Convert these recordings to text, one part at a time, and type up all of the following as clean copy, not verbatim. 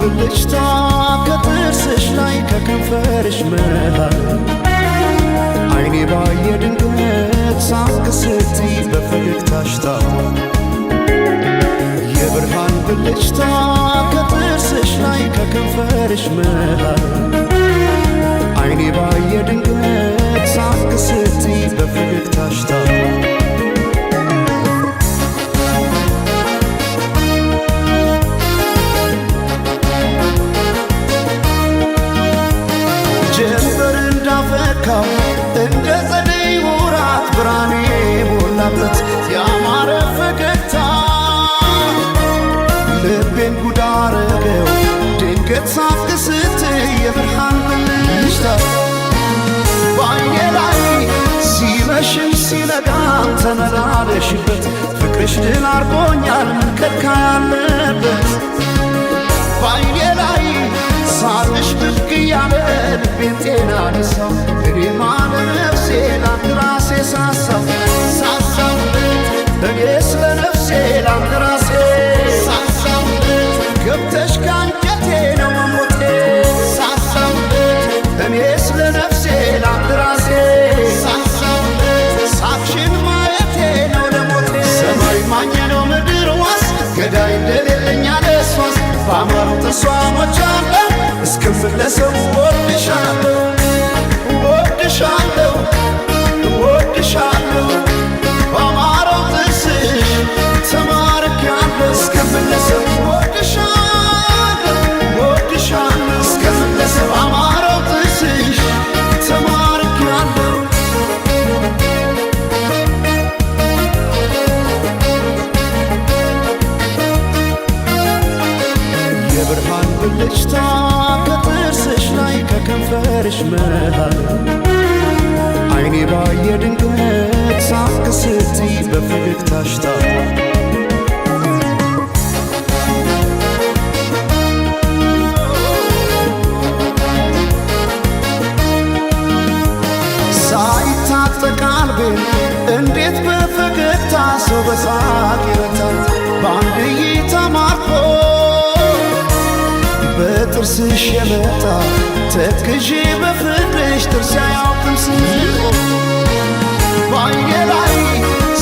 ብልጭታ ከጥርስሽ ላይ ከከንፈርሽ መሃል አይኔ ባየ ድንገት ሳቅ ስትይ በፈገግታሽ ታሟል። የብርሃን ብልጭታ ከጥርስሽ ላይ ከከንፈርሽ መሃል አይኔ ባየ ድንገት ሳቅ ስትይ በፈገግታሽ ታሟል። ጀንበር እንዳፈካው እንደ ጸደይ ወራት ብርሃኔ ሞላበት ያማረ ፈገግታ ልቤን ጉድ አረገው ድንገት ሳቅ ስትይ የብርሃን ብልጭታ በዓይኔ ላይ ሲመሽም ሲነጋም ተመላለሽበት ፍቅርሽ ድል አርጎኛል ምን ከልካይ አለበት በዓይኔ ላይ ሳቅሽ ብቅ እያለ ልቤን ጤና ነሳው እኔማ ለነፍሴ ላንድ ራሴ ሳሳው እኔ ስለ ነፍሴ ላንድ ራሴ ሳሳው ገብተሽ ካንጀቴ ነው መሞቴ ሳሳው እኔ ስለ ነፍሴ ላንድ ራሴ ሳሳው ሳቅሽን ማየቴ ነው ለሞቴ ሰማይ ማኘ ነው ምድር ዋስ ገዳይ እንደሌለኝ አለሷስ በአማረው ተስዋሞች አለ እስክመለሰው ወድሻለሁ ወድሻለሁ ወድሻለሁ በአማረው ጥርስሽ ተማርኬያለሁ እስክመለሰው ወድሻለሁ ወድሻለሁ እስክመለሰው በአማረው ጥርስሽ ተማርኬያለሁ። የብርሃን ብልጭታ ከጥርስሽ ላይ ከከንፈርሽ መሃል አይኔ ባየ ድንገት ሳቅ ስትይ በፈገግታሽ ታሟል። ሳይታጠቅ ቀልቤን እንዴት በፈገግታ ሰው በሳቅ ይረታል በአንድ እይታ ማርኮ በጥርስሽ የመጣ ተክዤ በፍቅርሽ ጥርስ አያውቅም ስንቆ በዓይኔ ላይ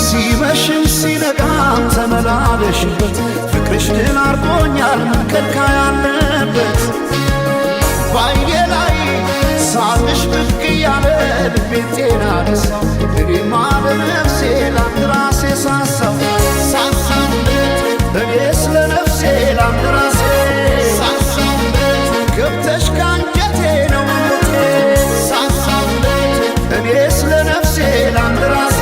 ሲመሽም ሲነጋም ተመላለሽበት ፍቅርሽ ድል አርጎኛል ምን ከልካይ አለበት በዓይኔ ላይ ሳቅሽ ብቅ እያለ ልቤን ጤና ነሳው እኔማ ለነፍሴ ላንድ ራሴ ሳሳው እኔ ስለ ነፍሴ ላንድ ራሴ ገብተሽ ካንጀቴ ነው መሞቴ እኔ ስለ ነፍሴ ላንድ ራሴ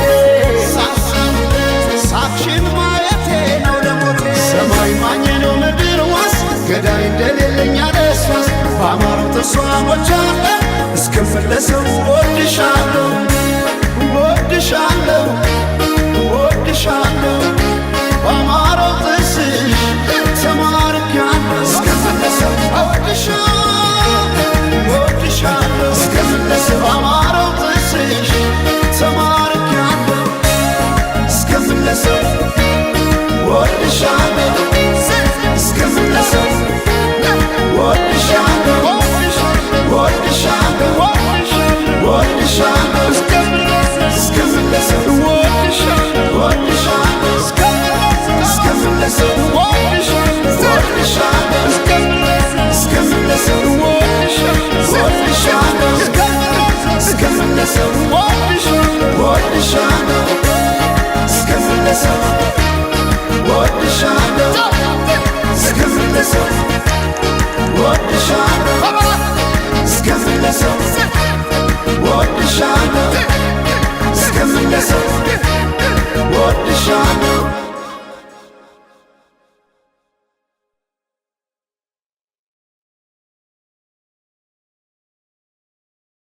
ሳቅሽን ማየቴ ነው ለሞቴ ሰማይ ማኘ ነው ምድር ዋስ ገዳይ እንደሌለኝ አለሷስ በአማረው ተስዋሞች አለ እስክመለሰው ወድሻለሁ